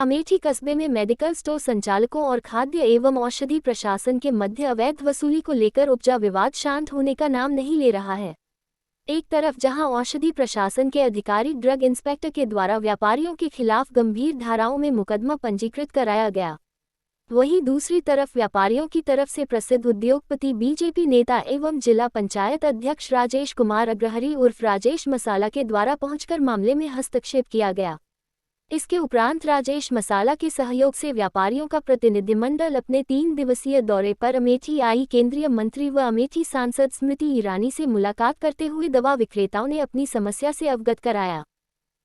अमेठी कस्बे में medical store संचालकों और खाद्य एवं औषधि प्रशासन के मध्य अवैध वसूली को लेकर उपजा विवाद शांत होने का नाम नहीं ले रहा है। एक तरफ जहां औषधि प्रशासन के अधिकारी ड्रग इंस्पेक्टर के द्वारा व्यापारियों के खिलाफ गंभीर धाराओं में मुकदमा पंजीकृत कराया गया, वहीं दूसरी तरफ व्यापारियों की तरफ से प्रसिद्ध उद्योगपति बीजेपी नेता एवं जिला पंचायत अध्यक्ष राजेश कुमार अग्रहरी उर्फ राजेश मसाला के द्वारा पहुंचकर मामले में हस्तक्षेप किया गया। इसके उपरांत राजेश मसाला के सहयोग से व्यापारियों का प्रतिनिधिमंडल अपने 3 दिवसीय दौरे पर अमेठी आई। केंद्रीय मंत्री व अमेठी सांसद स्मृति ईरानी से मुलाकात करते हुए दवा विक्रेताओं ने अपनी समस्या से अवगत कराया।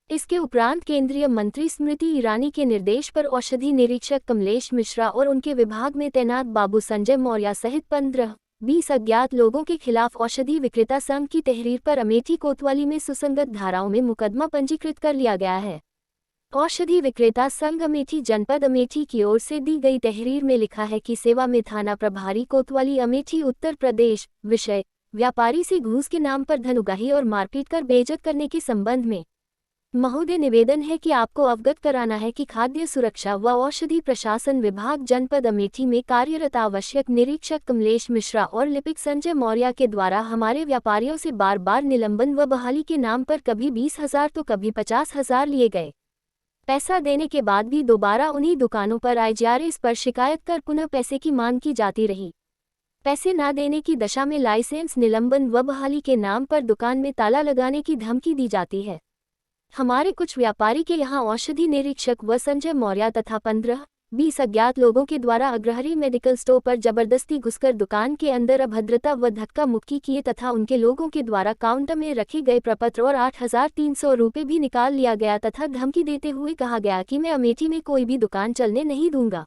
इसके उपरांत केंद्रीय मंत्री स्मृति ईरानी के निर्देश पर औषधि निरीक्षक कमलेश मिश्रा और उनके विभाग में तैनात बाबू संजय मौर्य सहित 15-20 अज्ञात लोगों के खिलाफ औषधि विक्रेता संघ की तहरीर पर अमेठी कोतवाली में सुसंगत धाराओं में मुकदमा पंजीकृत कर लिया गया है। औषधि विक्रेता संघ अमेठी जनपद अमेठी की ओर से दी गई तहरीर में लिखा है कि सेवा में थाना प्रभारी कोतवाली अमेठी उत्तर प्रदेश विषय व्यापारी से घूस के नाम पर धन उगाही और मारपीट कर बेइज्जत करने के संबंध में महोदय निवेदन है कि आपको अवगत कराना है कि खाद्य सुरक्षा व औषधि प्रशासन विभाग जनपद अमेठी में कार्यरत आवश्यक निरीक्षक कमलेश मिश्रा और लिपिक संजय मौर्य के द्वारा हमारे व्यापारियों से बार बार निलंबन व बहाली के नाम पर कभी 20,000 तो कभी 50,000 लिए गए। पैसा देने के बाद भी दोबारा उन्हीं दुकानों पर IGRS पर शिकायत कर पुनः पैसे की मांग की जाती रही। पैसे न देने की दशा में लाइसेंस निलंबन व बहाली के नाम पर दुकान में ताला लगाने की धमकी दी जाती है। हमारे कुछ व्यापारी के यहां औषधि निरीक्षक व संजय मौर्य तथा 15-20 अज्ञात लोगों के द्वारा अग्रहरी मेडिकल स्टोर पर जबरदस्ती घुसकर दुकान के अंदर अभद्रता व धक्का मुक्की किए तथा उनके लोगों के द्वारा काउंटर में रखे गए प्रपत्र और 8,300 रुपये भी निकाल लिया गया तथा धमकी देते हुए कहा गया कि मैं अमेठी में कोई भी दुकान चलने नहीं दूंगा,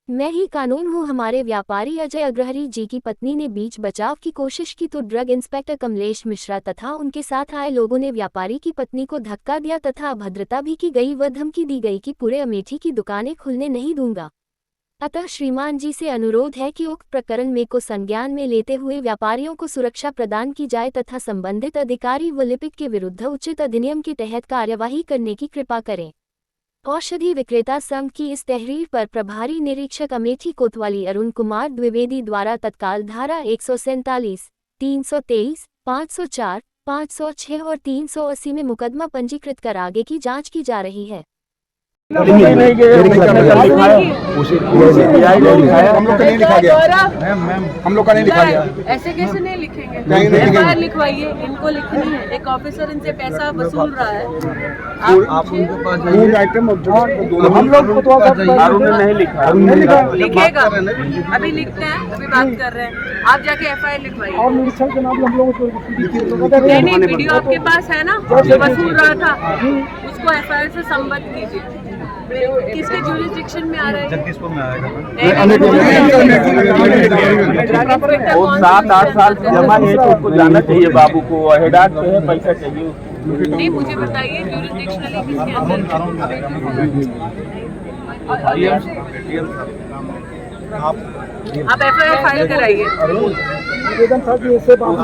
मैं ही कानून हूँ। हमारे व्यापारी अजय अग्रहरी जी की पत्नी ने बीच बचाव की कोशिश की तो ड्रग इंस्पेक्टर कमलेश मिश्रा तथा उनके साथ आए लोगों ने व्यापारी की पत्नी को धक्का दिया तथा अभद्रता भी की गई व धमकी दी गई कि पूरे अमेठी की दुकानें खुलने नहीं दूंगा। अतः श्रीमान जी से अनुरोध है कि उक्त प्रकरण में को संज्ञान में लेते हुए व्यापारियों को सुरक्षा प्रदान की जाए तथा संबंधित अधिकारी व लिपिक के विरुद्ध उचित अधिनियम के तहत कार्यवाही करने की कृपा करें। औषधि विक्रेता संघ की इस तहरीर पर प्रभारी निरीक्षक अमेठी कोतवाली अरुण कुमार द्विवेदी द्वारा तत्काल धारा 147, 323, 504, 506 और 380 में मुकदमा पंजीकृत कर आगे की जांच की जा रही है। हम लोग का नहीं लिखा गया। ऐसे कैसे नहीं लिखेंगे? एफआईआर लिखवाइए, इनको लिखनी है। एक ऑफिसर इनसे पैसा वसूल रहा है। आप उनको पास हम लोग को तो नहीं लिखा, लिखेगा। अभी लिखते हैं, अभी बात कर रहे हैं। आप जाके एफआईआर लिखवाइए। और निरीक्षक के नाम हम लोगों को नहीं, वीडियो आपके पास है ना, जो वसूल रहा था, उसको एफआईआर से संबद्ध कीजिए। किसके जुरिस्डिक्शन में आ रहा है? जगदीशपुर में आएगा। वो 7-8 साल जमा है तो उसको जाना चाहिए बाबू को, हेडाक पे है, पैसा चाहिए। नहीं, मुझे बताइए जुरिस्डिक्शनली किसके अंदर? आप एफआईआर फाइल कराइए। निवेदन था कि ऐसे बाबू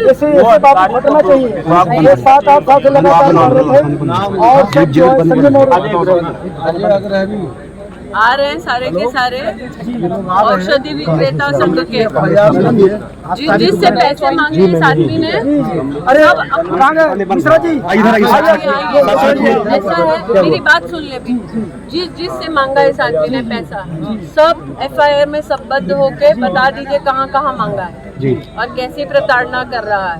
ऐसे बाबू हटना चाहिए। ये 7-8 साल से लगातार कर रहे थे और सब जो है संजय मौर्य आ रहे हैं सारे के सारे औषधि विक्रेता संघ के, जिससे पैसे मांगे इस आदमी ने। अरे मिश्रा जी ऐसा है, मेरी बात सुन ले भी। जिससे मांगा इस आदमी ने पैसा, सब एफआईआर में संबद्ध होके बता दीजिए कहाँ कहाँ मांगा है और कैसी प्रताड़ना कर रहा है।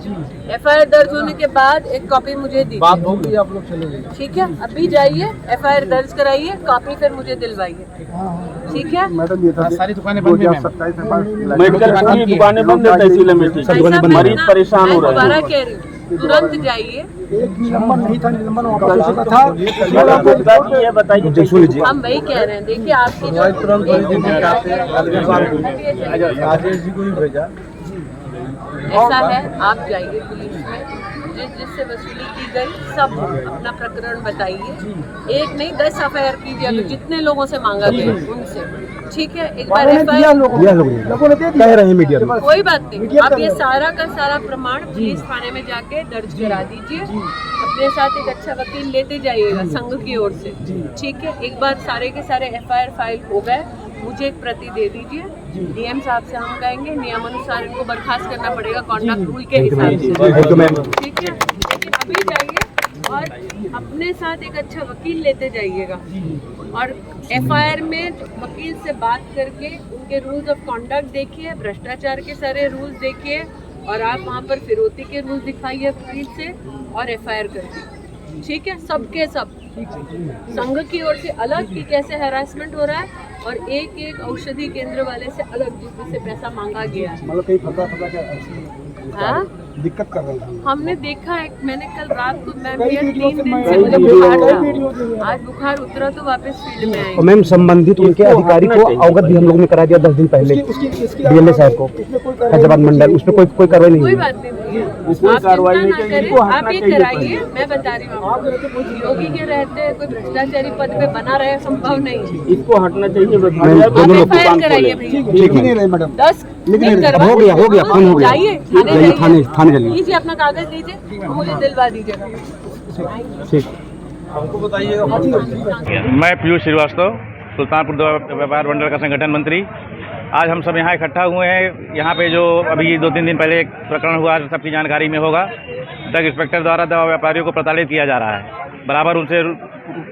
एफआईआर दर्ज होने के बाद एक कॉपी मुझे दी, बात होगी, आप लोग चले जाइए। ठीक है? अभी जाइए, एफआईआर दर्ज कराइए, कॉपी फिर मुझे दिलवाइए। ठीक है? मैडम ये सारी दुकानें बंद हैं, मेडिकल की दुकानें बंद है, मरीज परेशान हो रहे हैं। दोबारा कह रही हूँ, तुरंत जाइए। एक निलंबन नहीं था, निलंबन वापस हो चुका था। हम वही कह रहे हैं। देखिए आपकी राजेश जी को भी भेजा। ऐसा है, आप जाइए पुलिस में, जिससे वसूली की गई सब अपना प्रकरण बताइए। एक नहीं 10 एफआईआर कीजिए, जितने लोगों से मांगा गया उनसे। ठीक है, एक बार FIR लोगों ने दे दिया, कह रहे हैं मीडिया में। कोई बात नहीं, आप ये सारा का सारा प्रमाण पुलिस थाने में जाके दर्ज करा दीजिए। अपने साथ एक अच्छा वकील लेते जाइएगा संघ की ओर से, ठीक है। एक बार सारे के सारे FIR फाइल हो गए, मुझे एक प्रति दे दीजिए। DM साहब से हम कहेंगे नियमानुसार इनको बर्खास्त करना पड़ेगा कॉन्डक्ट रूल के हिसाब से, ठीक है। लेकिन अभी जाइए और अपने साथ एक अच्छा वकील लेते जाइएगा और FIR में वकील से बात करके उनके रूल्स ऑफ कॉन्डक्ट देखिए, भ्रष्टाचार के सारे रूल्स देखिए और आप वहाँ पर फिरौती के रूल्स दिखाइए वकील से और FIR करिए, ठीक है। सबके सब संघ की ओर से अलग कि कैसे हैरासमेंट हो रहा है और एक एक औषधि केंद्र वाले से अलग जिससे पैसा मांगा गया है। मतलब कहीं फंसा क्या हाँ, दिक्कत कर रहे हैं। हमने देखा है, मैंने कल रात को मैम 3 दिन से मुझे बुखार था, आज बुखार उतरा तो वापस फील्ड में आई। मैम संबंधित उनके अधिकारी को अवगत भी हम लोग ने करा दिया 10 दिन पहले DLA साहब को हैदराबाद मंडल, उस पर कोई कार्रवाई नहीं कोई हुई। बात नहीं, आप चिंता ना करें, आप ये कराइए। मैं बता रही हूँ आपको, योगी के रहते कोई भ्रष्टाचारी पद पे बना रहे संभव नहीं। इसको हटना चाहिए। आप FIR कराइए भैया, मैडम 10 दिन करवा हो गया फोन हो गया, जाइए थाने चलिए। लीजिए अपना कागज लीजिए, मुझे दिलवा दीजिएगा। ठीक। मैं पीयूष श्रीवास्तव, सुल्तानपुर व्यापार मंडल का संगठन मंत्री। आज हम सब यहाँ इकट्ठा हुए हैं। यहाँ पे जो अभी 2-3 दिन पहले एक प्रकरण हुआ, सबकी जानकारी में होगा। ड्रग इंस्पेक्टर द्वारा दवा व्यापारियों को प्रताड़ित किया जा रहा है, बराबर उनसे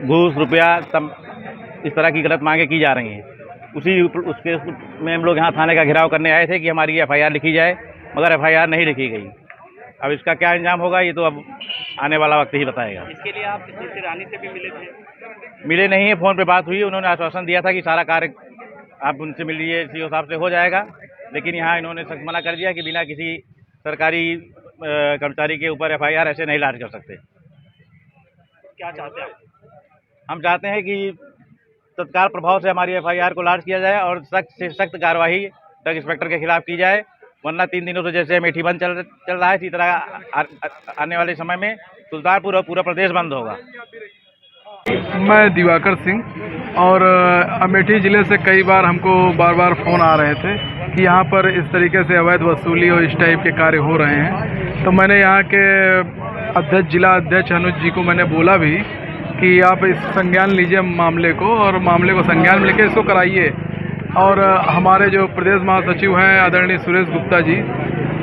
घूस रुपया इस तरह की गलत मांगे की जा रही हैं। उसके में हम लोग यहाँ थाने का घेराव करने आए थे कि हमारी FIR लिखी जाए, मगर FIR नहीं लिखी गई। अब इसका क्या इंजाम होगा ये तो अब आने वाला वक्त ही बताएगा। इसके लिए आप किसी रानी से भी मिले थे? मिले नहीं है, फ़ोन पे बात हुई। उन्होंने आश्वासन दिया था कि सारा कार्य आप उनसे मिल लीजिए, CO साहब से हो जाएगा। लेकिन यहाँ इन्होंने सख्त मना कर दिया कि बिना किसी सरकारी कर्मचारी के ऊपर FIR ऐसे नहीं लॉन्च कर सकते। क्या चाहते हैं? हम चाहते हैं कि तत्काल प्रभाव से हमारी FIR को लॉन्च किया जाए और सख्त से सख्त कार्रवाई ड्रग इंस्पेक्टर के खिलाफ की जाए, वरना 3 दिनों से जैसे अमेठी बंद चल रहा है, इसी तरह आने वाले समय में सुल्तानपुर और पूरा प्रदेश बंद होगा। मैं दिवाकर सिंह और अमेठी ज़िले से कई बार हमको बार फ़ोन आ रहे थे कि यहाँ पर इस तरीके से अवैध वसूली और इस टाइप के कार्य हो रहे हैं। तो मैंने यहाँ के अध्यक्ष, जिला अध्यक्ष अनुज जी को मैंने बोला भी कि आप इस संज्ञान लीजिए मामले को, और मामले को संज्ञान में लेके इसको कराइए। और हमारे जो प्रदेश महासचिव हैं आदरणीय सुरेश गुप्ता जी,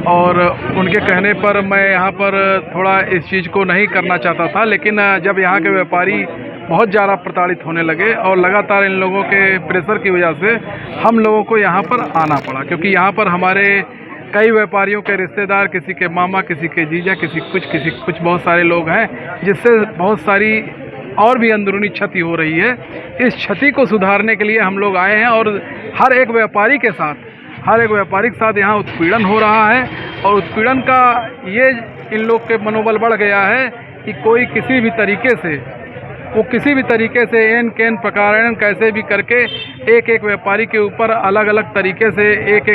और उनके कहने पर मैं यहाँ पर थोड़ा इस चीज़ को नहीं करना चाहता था, लेकिन जब यहाँ के व्यापारी बहुत ज़्यादा प्रताड़ित होने लगे और लगातार इन लोगों के प्रेशर की वजह से हम लोगों को यहाँ पर आना पड़ा, क्योंकि यहाँ पर हमारे कई व्यापारियों के रिश्तेदार, किसी के मामा, किसी के जीजा, किसी कुछ बहुत सारे लोग हैं, जिससे बहुत सारी और भी अंदरूनी क्षति हो रही है। इस क्षति को सुधारने के लिए हम लोग आए हैं और हर एक व्यापारी के साथ यहाँ उत्पीड़न हो रहा है, और उत्पीड़न का ये इन लोग के मनोबल बढ़ गया है कि कोई किसी भी तरीके से एन कैन प्रकार कैसे भी करके एक व्यापारी के ऊपर अलग अलग तरीके से एक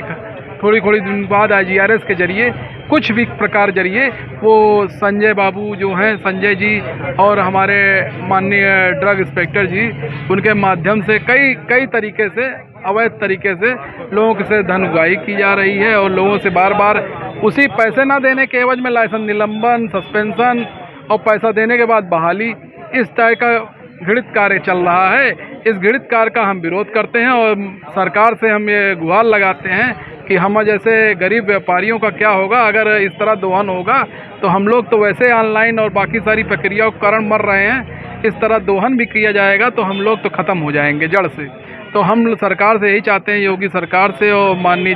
थोड़ी दिन बाद IGRS के जरिए कुछ भी प्रकार जरिए वो संजय बाबू जो हैं, संजय जी और हमारे माननीय ड्रग इंस्पेक्टर जी, उनके माध्यम से कई तरीके से अवैध तरीके से लोगों से धन उगाही की जा रही है, और लोगों से बार उसी पैसे ना देने के एवज में लाइसेंस निलंबन, सस्पेंशन और पैसा देने के बाद बहाली, इस तरह का घृणित कार्य चल रहा है। इस घृणित कार्य का हम विरोध करते हैं और सरकार से हम ये गुहार लगाते हैं कि हम जैसे गरीब व्यापारियों का क्या होगा अगर इस तरह दोहन होगा। तो हम लोग तो वैसे ऑनलाइन और बाकी सारी प्रक्रियाओं के कारण मर रहे हैं, इस तरह दोहन भी किया जाएगा तो हम लोग तो ख़त्म हो जाएंगे जड़ से। तो हम सरकार से यही चाहते हैं, योगी सरकार से और माननीय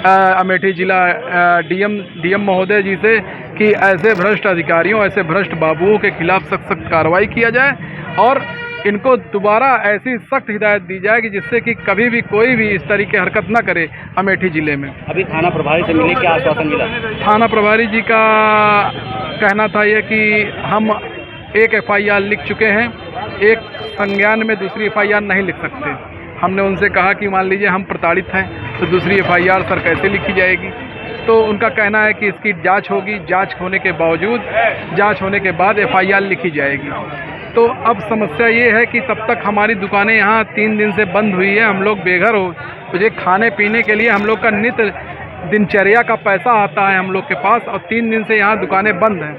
अमेठी जिला DM महोदय जी से, कि ऐसे भ्रष्ट अधिकारियों, ऐसे भ्रष्ट बाबुओं के खिलाफ सख्त कार्रवाई किया जाए और इनको दोबारा ऐसी सख्त हिदायत दी जाए कि जिससे कि कभी भी कोई भी इस तरीके हरकत ना करे अमेठी ज़िले में। अभी थाना प्रभारी से मिले, क्या आश्वासन मिला? थाना प्रभारी जी का कहना था ये कि हम एक FIR लिख चुके हैं, एक संज्ञान में दूसरी FIR नहीं लिख सकते। हमने उनसे कहा कि मान लीजिए हम प्रताड़ित हैं तो दूसरी FIR सर कैसे लिखी जाएगी। तो उनका कहना है कि इसकी जांच होगी, जांच होने के बाद FIR लिखी जाएगी। तो अब समस्या ये है कि तब तक हमारी दुकानें यहाँ 3 दिन से बंद हुई है, हम लोग बेघर हो, मुझे खाने पीने के लिए हम लोग का नित्य दिनचर्या का पैसा आता है हम लोग के पास, और 3 दिन से यहाँ दुकानें बंद हैं।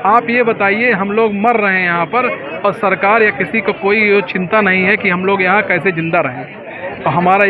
आप ये बताइए, हम लोग मर रहे हैं यहाँ पर और सरकार या किसी को कोई चिंता नहीं है कि हम लोग यहाँ कैसे ज़िंदा रहें। तो हमारा